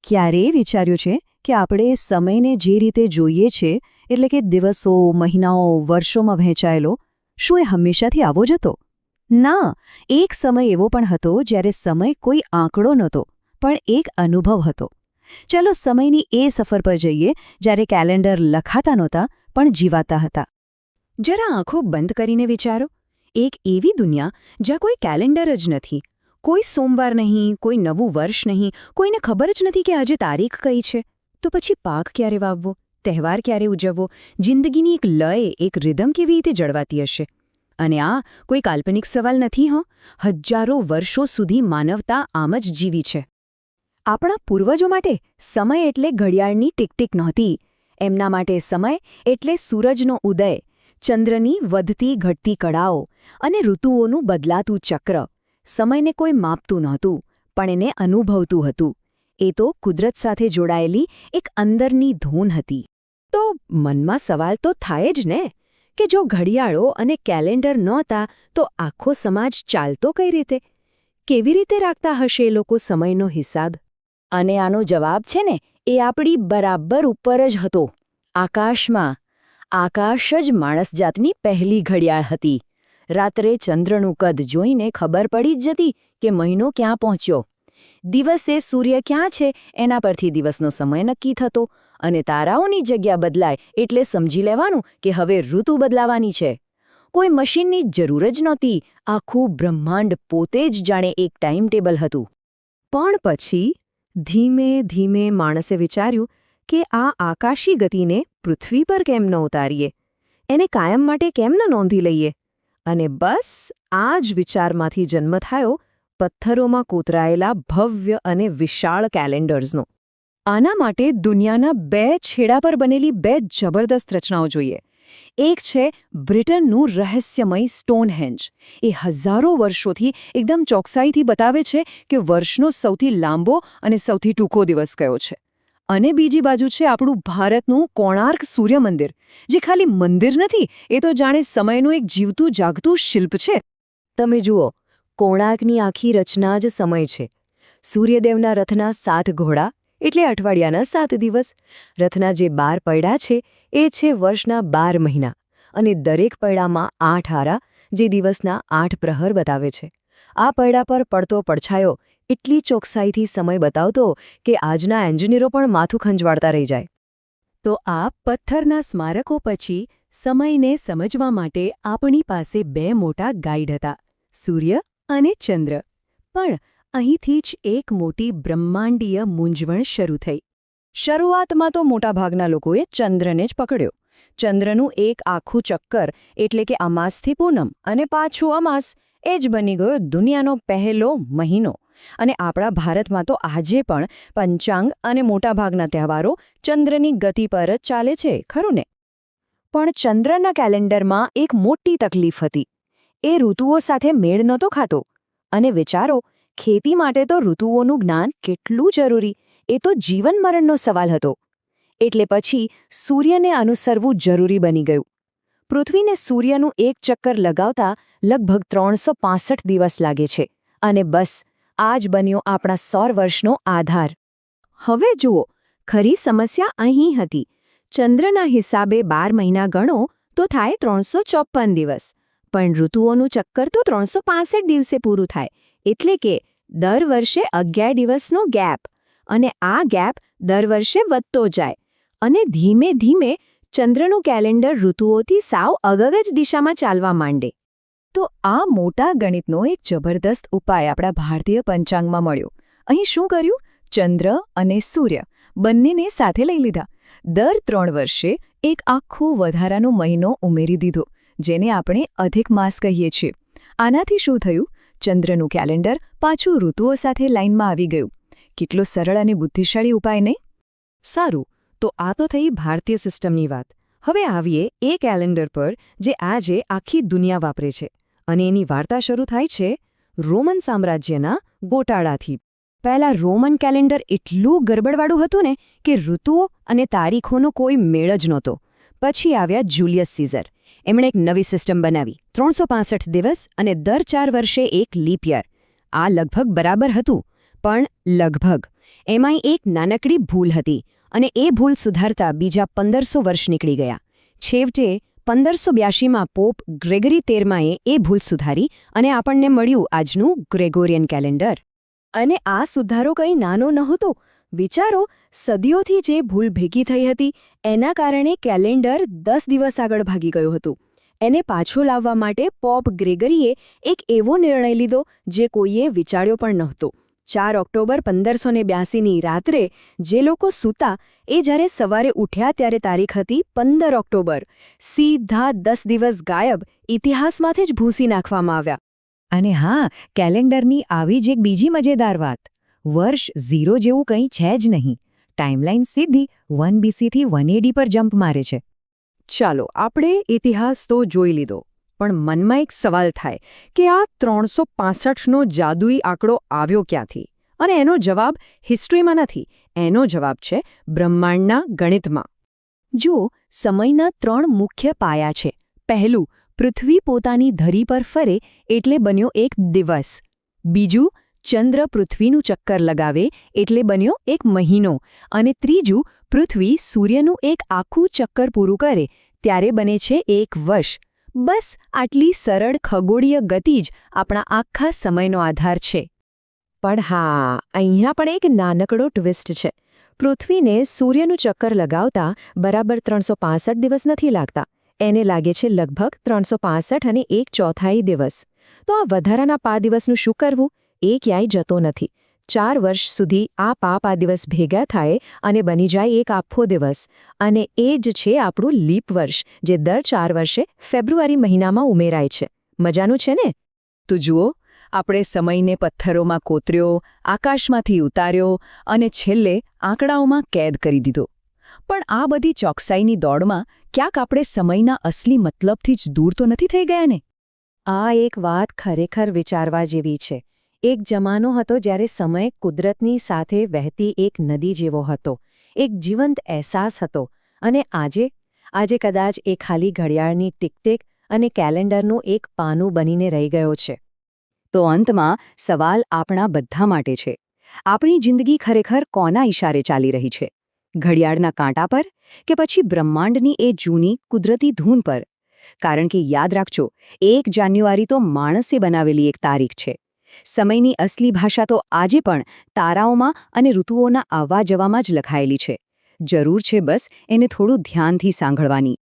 ક્યારેય વિચાર્યું છે કે આપણે સમયને જે રીતે જોઈએ છે, એટલે કે દિવસો, મહિનાઓ, વર્ષોમાં વહેંચાયેલો, શું એ હંમેશાથી આવો જ હતો? ના, એક સમય એવો પણ હતો જ્યારે સમય કોઈ આંકડો નહોતો, પણ એક અનુભવ હતો. ચાલો સમયની એ સફર પર જઈએ જ્યારે કેલેન્ડર લખાતા નહોતા પણ જીવાતા હતા. જરા આંખો બંધ કરીને વિચારો, એક એવી દુનિયા જ્યાં કોઈ કેલેન્ડર જ નથી, કોઈ સોમવાર નહીં, કોઈ નવું વર્ષ નહીં, કોઈને ખબર જ નથી કે આજે તારીખ કઈ છે. તો પછી પાક ક્યારે વાવવો, તહેવાર ક્યારે ઉજવવો, જિંદગીની એક લય, એક રિધમ કેવી રીતે જળવાતી હશે? અને આ કોઈ કાલ્પનિક સવાલ નથી હો. હજારો વર્ષો સુધી માનવતા આમ જ જીવી છે. આપણા પૂર્વજો માટે સમય એટલે ઘડિયાળની ટીક-ટીક નહોતી. એમના માટે સમય એટલે સૂરજનો ઉદય, ચંદ્રની વધતી ઘટતી કળાઓ અને ઋતુઓનું બદલાતું ચક્ર. સમયને કોઈ માપતું નહોતું, પણ એને અનુભવતું હતું. એ તો કુદરત સાથે જોડાયેલી એક અંદરની ધૂન હતી. તો મનમાં સવાલ તો થાય જ ને કે જો ઘડિયાળો અને કેલેન્ડર નહોતા તો આખો સમાજ ચાલતો કઈ રીતે? કેવી રીતે રાખતા હશે એ લોકો સમયનો હિસાબ? અને આનો જવાબ છે ને, એ આપણી બરાબર ઉપર જ હતો, આકાશમાં. આકાશ જ માણસજાતની પહેલી ઘડિયાળ હતી. રાત્રે ચંદ્રનું કદ જોઈને ખબર પડી જ જતી કે મહિનો ક્યાં પહોંચ્યો. દિવસે સૂર્ય ક્યાં છે એના પરથી દિવસનો સમય નક્કી થતો, અને તારાઓની જગ્યા બદલાય એટલે સમજી લેવાનું કે હવે ઋતુ બદલાવાની છે. કોઈ મશીનની જરૂર જ નહોતી. આખું બ્રહ્માંડ પોતે જ જાણે એક ટાઈમ ટેબલ હતું. પણ પછી ધીમે ધીમે માણસે વિચાર્યું કે આ આકાશી ગતિને પૃથ્વી પર કેમ ન ઉતારીએ, એને કાયમ માટે કેમ ન નોંધી લઈએ? અને બસ આ જ વિચારમાંથી જન્મ થયો પથ્થરોમાં કોતરાયેલા ભવ્ય અને વિશાળ કેલેન્ડર્સનો. આના માટે દુનિયાના 2 છેડા પર બનેલી 2 જબરદસ્ત રચનાઓ જોઈએ. એક છે બ્રિટનનું રહસ્યમય સ્ટોનહેન્જ. એ હજારો વર્ષોથી એકદમ ચોકસાઈથી બતાવે છે કે વર્ષનો સૌથી લાંબો અને સૌથી ટૂંકો દિવસ કયો છે. અને બીજી બાજુ છે આપણું ભારતનું કોણાર્ક સૂર્ય મંદિર, જે ખાલી મંદિર નથી, એ તો જાણે સમયનું એક જીવતું જાગતું શિલ્પ છે. તમે જુઓ, કોણાર્કની આખી રચના જ સમય છે. સૂર્યદેવના રથના 7 ઘોડા એટલે અઠવાડિયાના 7 દિવસ. રથના જે 12 પૈડા છે એ છે વર્ષના 12 મહિના, અને દરેક પૈડામાં 8 આરા, જે દિવસના 8 પ્રહર બતાવે છે. આ પૈડા પર પડતો પડછાયો એટલી ચોકસાઈથી સમય બતાવતો કે આજના એન્જિનિયરો પણ માથું ખંજવાળતા રહી જાય. તો આ પથ્થરના સ્મારકો પછી સમયને સમજવા માટે આપણી પાસે 2 મોટા ગાઈડ હતા, સૂર્ય અને ચંદ્ર. પણ અહીંથી જ એક મોટી બ્રહ્માંડીય મૂંઝવણ શરૂ થઈ. શરૂઆતમાં તો મોટાભાગના લોકોએ ચંદ્રને જ પકડ્યો. ચંદ્રનું એક આખું ચક્કર એટલે કે અમાસથી પૂનમ અને પાછું અમાસ, એ જ બની ગયો દુનિયાનો પહેલો મહિનો. અને આપણા ભારતમાં તો આજે પણ પંચાંગ અને મોટાભાગના તહેવારો ચંદ્રની ગતિ પર જ ચાલે છે, ખરું ને? પણ ચંદ્રના કેલેન્ડરમાં એક મોટી તકલીફ હતી. એ ઋતુઓ સાથે મેળ નહોતો ખાતો. અને વિચારો, ખેતી માટે તો ઋતુઓનું જ્ઞાન કેટલું જરૂરી, એ તો જીવન મરણનો સવાલ હતો. એટલે પછી સૂર્યને અનુસરવું જરૂરી બની ગયું. પૃથ્વીને સૂર્યનું એક ચક્કર લગાવતા લગભગ 365 દિવસ લાગે છે. અને બસ આ જ બન્યો આપણા સૌર વર્ષનો આધાર. હવે જુઓ, ખરી સમસ્યા અહીં હતી. ચંદ્રના હિસાબે 12 મહિના ગણો તો થાય 354 દિવસ. પણ ઋતુઓનું ચક્કર તો 365 દિવસે પૂરું થાય. એટલે કે દર વર્ષે 11 દિવસનો ગેપ. અને આ ગેપ દર વર્ષે વધતો જાય. અને ધીમે ધીમે ચંદ્રનું કેલેન્ડર ઋતુઓથી સાવ અલગ જ દિશામાં ચાલવા માંડે. તો આ મોટા ગણિતનો એક જબરદસ્ત ઉપાય આપણા ભારતીય પંચાંગમાં મળ્યો. અહીં શું કર્યું? ચંદ્ર અને સૂર્ય બંનેને સાથે લઈ લીધા. દર 3 વર્ષે એક આખો વધારાનો મહિનો ઉમેરી દીધો, જેને આપણે અધિક માસ કહીએ છીએ. આનાથી શું થયું? ચંદ્રનું કેલેન્ડર પાછું ઋતુઓ સાથે લાઇનમાં આવી ગયું. કેટલો સરળ અને બુદ્ધિશાળી ઉપાય નહીં? સારું, તો આ તો થઈ ભારતીય સિસ્ટમની વાત. હવે આવીએ એ કેલેન્ડર પર જે આજે આખી દુનિયા વાપરે છે. અને એની વાર્તા શરૂ થાય છે રોમન સામ્રાજ્યના ગોટાળાથી. પહેલાં રોમન કેલેન્ડર એટલું ગરબડવાળું હતું ને કે ઋતુઓ અને તારીખોનો કોઈ મેળ જ નહોતો. પછી આવ્યા જુલિયસ સીઝર. એમણે એક નવી સિસ્ટમ બનાવી, 365 દિવસ અને દર 4 વર્ષે એક લીપ યર. આ લગભગ બરાબર હતું, પણ લગભગ એમાંય એક નાનકડી ભૂલ હતી અને એ ભૂલ સુધારતા બીજા 1500 વર્ષ નીકળી ગયા. છેવટે 1582માં પોપ ગ્રેગરી 13માએ એ ભૂલ સુધારી અને આપણને મળ્યું આજનું ગ્રેગોરિયન કેલેન્ડર. અને આ સુધારો કંઈ નાનો નહોતો. વિચારો, સદીઓથી જે ભૂલ ભેગી થઈ હતી એના કારણે કેલેન્ડર 10 દિવસ આગળ ભાગી ગયું હતું. એને પાછો લાવવા માટે પોપ ગ્રેગરીએ એક એવો નિર્ણય લીધો જે કોઈએ વિચાર્યો પણ નહોતો. 4 ઓક્ટોબર 1582ની રાત્રે જે લોકો સૂતા એ જ્યારે સવારે ઉઠ્યા ત્યારે તારીખ હતી 15 ઓક્ટોબર. સીધા 10 દિવસ ગાયબ, ઇતિહાસમાંથી જ ભૂંસી નાખવામાં આવ્યા. અને હા, કેલેન્ડરની આવી જ એક બીજી મજેદાર વાત. વર્ષ 0 જેવું કંઈ છે જ નહીં. ટાઈમલાઈન સીધી 1 BCથી 1 AD પર જમ્પ મારે છે. ચાલો, આપણે ઇતિહાસ તો જોઈ લીધો, પણ મનમાં એક સવાલ થાય કે આ 365નો જાદુઈ આંકડો આવ્યો ક્યાંથી? અને એનો જવાબ હિસ્ટ્રીમાં નથી, એનો જવાબ છે બ્રહ્માંડના ગણિતમાં. જુઓ, સમયના 3 મુખ્ય પાયા છે. પહેલું, પૃથ્વી પોતાની ધરી પર ફરે એટલે બન્યો એક દિવસ. બીજું, ચંદ્ર પૃથ્વીનું ચક્કર લગાવે એટલે બન્યો એક મહિનો. અને ત્રીજું, પૃથ્વી સૂર્યનું એક આખું ચક્કર પૂરું કરે ત્યારે બને છે એક વર્ષ. બસ આટલી સરળ ખગોળીય ગતિ જ આપણા આખા સમયનો આધાર છે. પણ હા, અહીંયા પણ એક નાનકડો ટ્વિસ્ટ છે. પૃથ્વીને સૂર્યનું ચક્કર લગાવતા બરાબર 365 દિવસ નથી લાગતા. એને લાગે છે લગભગ 365 અને 1/4 દિવસ. તો આ વધારાના 5 દિવસનું શું કરવું? એ ક્યાંય જતો નથી. 4 વર્ષ સુધી આ 5 દિવસ ભેગા થાય અને બની જાય એક આખો દિવસ. અને એ જ છે આપણું લીપ વર્ષ, જે દર 4 વર્ષે ફેબ્રુઆરી મહિનામાં ઉમેરાય છે. મજાનું છે ને? તો જુઓ, આપણે સમયને પથ્થરોમાં કોતર્યો, આકાશમાંથી ઉતાર્યો અને છેલ્લે આંકડાઓમાં કેદ કરી દીધો. પણ આ બધી ચોકસાઈની દોડમાં ક્યાંક આપણે સમયના અસલી મતલબથી જ દૂર તો નથી થઈ ગયા ને? આ એક વાત ખરેખર વિચારવા જેવી છે. એક જમાનો હતો જ્યારે સમય કુદરતની સાથે વહેતી એક નદી જેવો હતો, એક જીવંત અહેસાસ હતો. અને આજે કદાચ એ ખાલી ઘડિયાળની ટીક-ટીક અને કેલેન્ડરનું એક પાનું બનીને રહી ગયો છે. તો અંતમાં સવાલ આપણા બધા માટે છે. આપણી જિંદગી ખરેખર કોના ઇશારે ચાલી રહી છે? ઘડિયાળના કાંટા પર કે પછી બ્રહ્માંડની એ જૂની કુદરતી ધૂન પર? કારણ કે યાદ રાખજો, 1 જાન્યુઆરી તો માણસે બનાવેલી એક તારીખ છે. સમયની અસલી ભાષા તો આજે પણ તારાઓમાં અને ઋતુઓના આવવા જવામાં જ લખાયેલી છે. જરૂર છે બસ એને થોડું ધ્યાનથી સાંભળવાની.